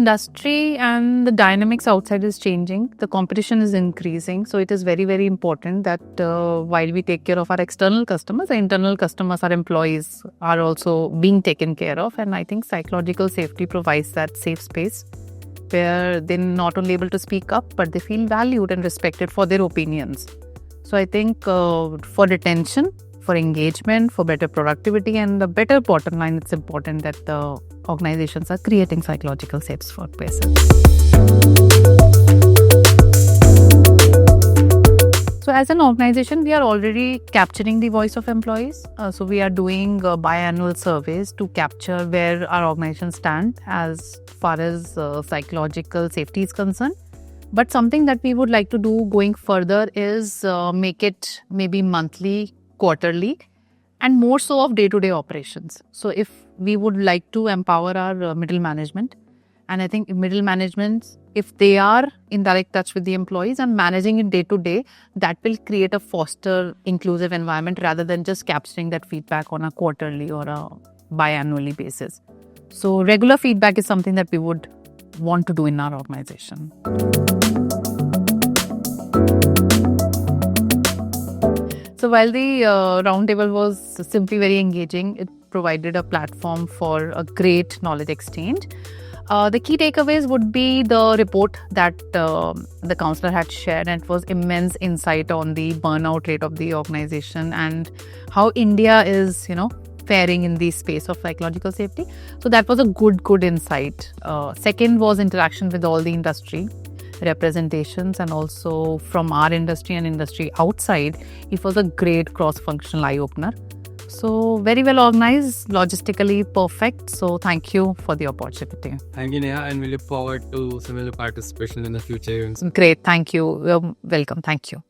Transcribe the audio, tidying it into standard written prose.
industry and the dynamics outside is changing. The competition is increasing. So it is very, very important that while we take care of our external customers, our internal customers, our employees are also being taken care of. And I think psychological safety provides that safe space where they're not only able to speak up, but they feel valued and respected for their opinions. So I think for retention, for engagement, for better productivity and the better bottom line, it's important that the organizations are creating psychological safe spaces. So as an organization, we are already capturing the voice of employees. So we are doing biannual surveys to capture where our organizations stand as far as psychological safety is concerned. But something that we would like to do going further is make it maybe monthly, quarterly, and more so of day-to-day operations. So if we would like to empower our middle management, and I think middle management, if they are in direct touch with the employees and managing it day-to-day, that will create a foster inclusive environment rather than just capturing that feedback on a quarterly or a biannually basis. So regular feedback is something that we would want to do in our organization. So while the roundtable was simply very engaging, it provided a platform for a great knowledge exchange. The key takeaways would be the report that the counselor had shared, and it was immense insight on the burnout rate of the organization and how India is, faring in the space of psychological safety. So that was a good insight. Second was interaction with all the industry representations and also from our industry and industry outside. It was a great cross-functional eye-opener. So very well organized, logistically perfect. So thank you for the opportunity. Thank you, Neha, and we look forward to similar participation in the future events. Great, thank you. You're welcome. Thank you.